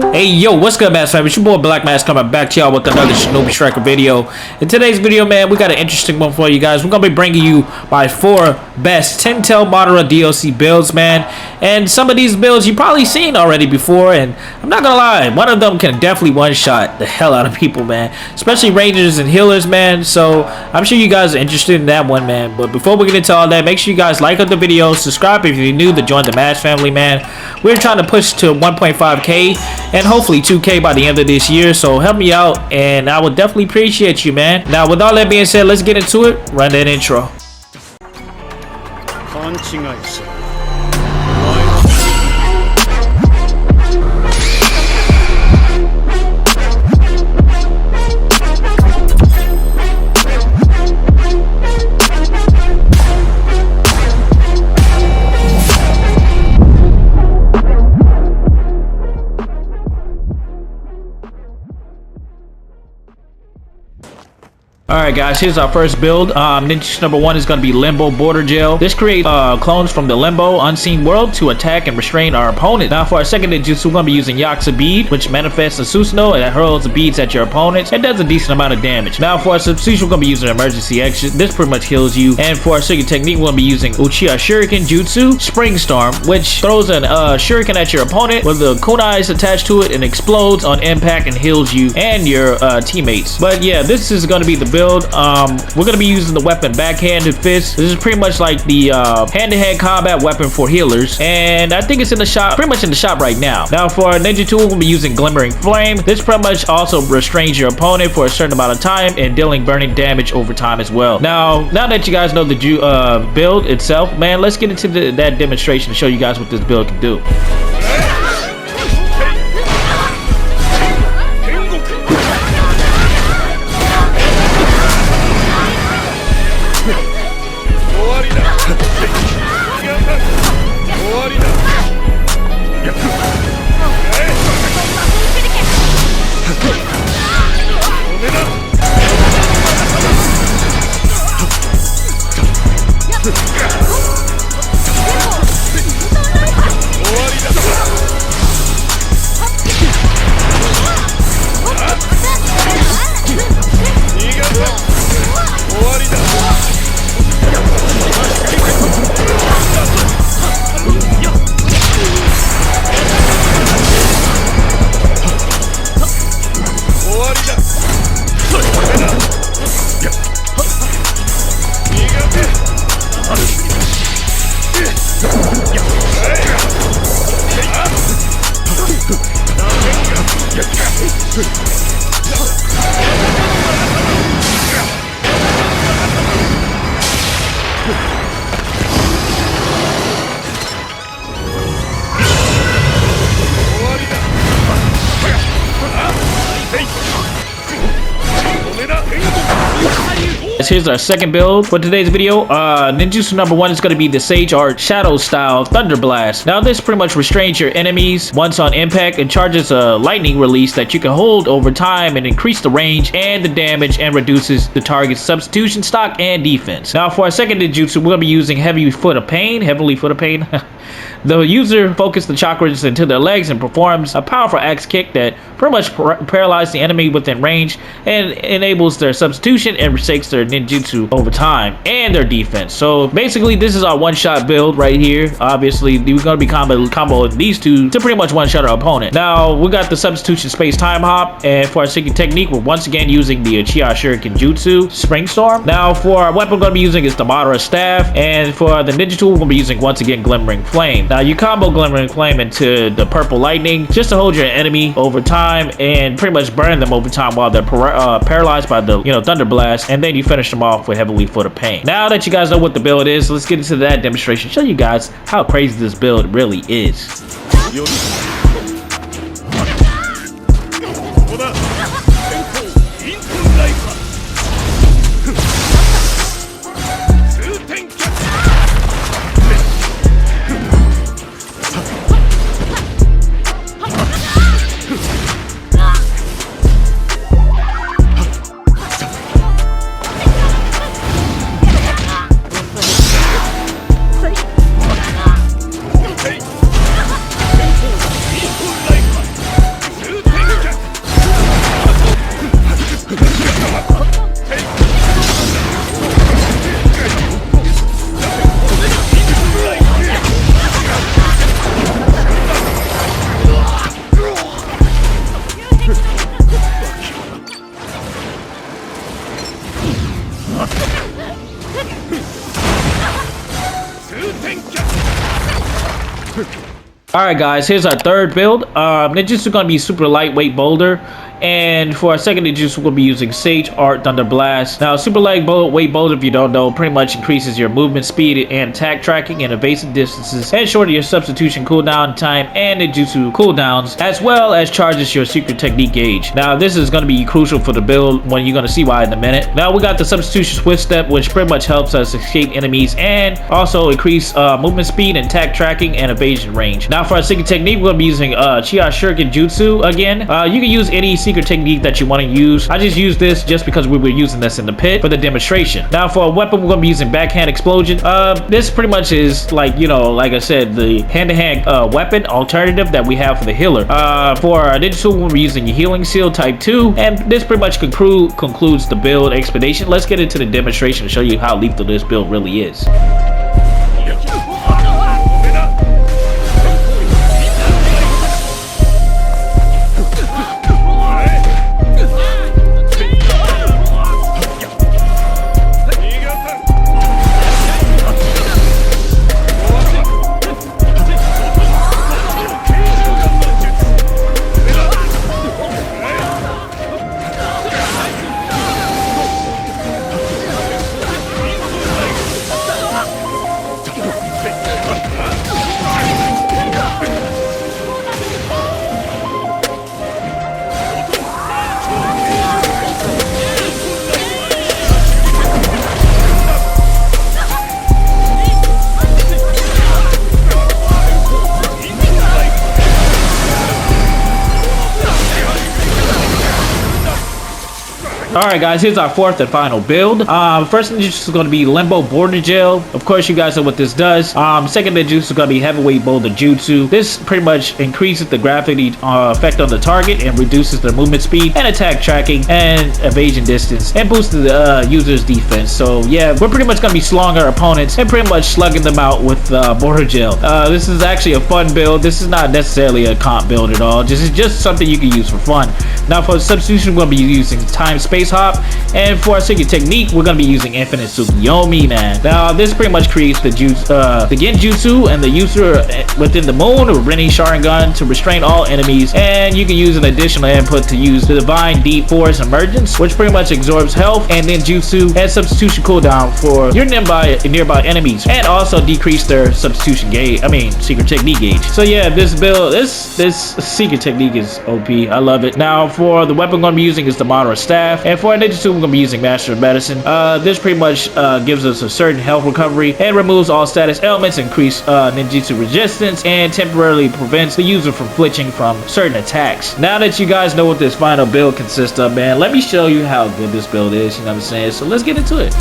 Hey yo, what's good, MASQ fam? It's your boy Black MASQ coming back to y'all with another Shinobi Striker video. In today's video, man, we got an interesting one for you guys. We're gonna be bringing you my 4 best 10-tail Madara DLC builds, man. And some of these builds you've probably seen already before, and I'm not gonna lie, one of them can definitely one-shot the hell out of people, man. Especially rangers and healers, man. So I'm sure you guys are interested in that one, man. But before we get into all that, make sure you guys like the video, subscribe if you're new to join the MASQ family, man. We're trying to push to 1.5k and hopefully 2k by the end of this year, so help me out and I would definitely appreciate you, man. Now with all that being said, let's get into it. Run that intro. Alright guys, here's our first build. Ninja number 1 is going to be Limbo Border Jail. This creates clones from the Limbo Unseen World to attack and restrain our opponent. Now for our second ninjutsu, we're going to be using Yakuza Bead, which manifests a Susanoo and hurls the beads at your opponents and does a decent amount of damage. Now for our substitution, we're going to be using Emergency Exit. This pretty much heals you. And for our second technique, we're going to be using Uchiha Shuriken Jutsu, Spring Storm, which throws an shuriken at your opponent with the kunai is attached to it and explodes on impact and heals you and your teammates. But yeah, this is going to be the build. We're going to be using the weapon Backhanded Fist. This is pretty much like the hand-to-hand combat weapon for healers, and I think it's in the shop, pretty much in the shop right now. Now for our ninja tool, we're going to be using Glimmering Flame. This pretty much also restrains your opponent for a certain amount of time and dealing burning damage over time as well. Now that you guys know the build itself, man, let's get into that demonstration to show you guys what this build can do. Here's our second build for today's video. Ninjutsu number 1 is going to be the Sage Art Shadow Style Thunder Blast. Now this pretty much restrains your enemies once on impact and charges a lightning release that you can hold over time and increase the range and the damage and reduces the target's substitution stock and defense. Now for our second ninjutsu, we're going to be using Heavenly Foot of Pain. The user focuses the chakras into their legs and performs a powerful axe kick that pretty much paralyzes the enemy within range and enables their substitution and restakes their ninjutsu over time and their defense. So basically this is our one-shot build right here. Obviously we're going to be comboing these two to pretty much one-shot our opponent. Now we got the substitution space time hop, and for our second technique we're once again using the Uchiha Shuriken Jutsu, Spring Storm. Now for our weapon we're going to be using is the Madara staff, and for the ninja tool we're going to be using once again Glimmering Flame. Now you combo Glimmering Flame into the purple lightning just to hold your enemy over time and pretty much burn them over time while they're paralyzed by the Thunder Blast, and then you finish them off with Heavenly Foot of Pain. Now that you guys know what the build is, let's get into that demonstration, show you guys how crazy this build really is. Alright guys, here's our third build. Ninjutsu gonna be super lightweight boulder. And for our second ninjutsu, we'll be using Sage Art Thunder Blast. Now, super lightweight boulder, if you don't know, pretty much increases your movement speed and attack tracking and evasive distances, and shorten your substitution cooldown time and ninjutsu cooldowns, as well as charges your secret technique gauge. Now, this is going to be crucial for the build when you're going to see why in a minute. Now, we got the substitution swift step, which pretty much helps us escape enemies and also increase movement speed and attack tracking and evasion range. Now, for our secret technique, we're going to be using Chia Shuriken Jutsu again. You can use any secret technique that you want to use. I just used this just because we were using this in the pit for the demonstration. Now for a weapon, we're going to be using backhand explosion. This pretty much is like, you know, like I said, the hand-to-hand weapon alternative that we have for the healer. For our ninjutsu, we'll be using healing seal type 2, and this pretty much concludes the build explanation. Let's get into the demonstration to show you how lethal this build really is. Alright guys, here's our fourth and final build. First ninjutsu is going to be Limbo Border Gel. Of course, you guys know what this does. Second ninjutsu is going to be Heavyweight Boulder Jutsu. This pretty much increases the gravity effect on the target and reduces their movement speed and attack tracking and evasion distance and boosts the user's defense. So yeah, we're pretty much going to be slowing our opponents and pretty much slugging them out with Border Gel. This is actually a fun build. This is not necessarily a comp build at all. This is just something you can use for fun. Now for substitution, we're going to be using Time Space Hop, and for our secret technique, we're going to be using Infinite Tsukuyomi, man. Now this pretty much creates the Genjutsu and the user within the moon or Rinne Sharingan to restrain all enemies, and you can use an additional input to use the Divine Deep Force Emergence, which pretty much absorbs health and then jutsu and substitution cooldown for your nearby enemies, and also decrease their substitution gauge. Secret technique gauge. So yeah, this build, this secret technique is OP. I love it. Now for the weapon I'm going to be using is the Madara staff, and for our ninjutsu, we're going to be using Master of Medicine. This pretty much gives us a certain health recovery and removes all status elements, increase ninjutsu resistance, and temporarily prevents the user from flinching from certain attacks. Now that you guys know what this final build consists of, man, let me show you how good this build is, you know what I'm saying? So let's get into it.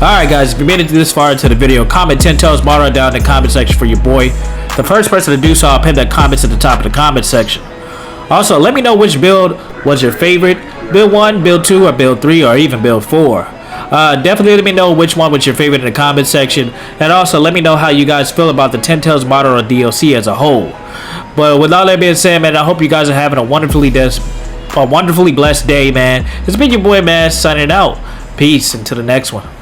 Alright guys, if you made it this far into the video, comment 10 toes Madara down in the comment section for your boy. The first person to do so, I'll pin the comments at the top of the comment section. Also, let me know which build was your favorite. Build 1, build 2, or build 3, or even build 4. Definitely let me know which one was your favorite in the comment section. And also, let me know how you guys feel about the 10 toes Madara DLC as a whole. But with all that being said, man, I hope you guys are having a wonderfully blessed day, man. It's been your boy, MASQ, signing out. Peace, until the next one.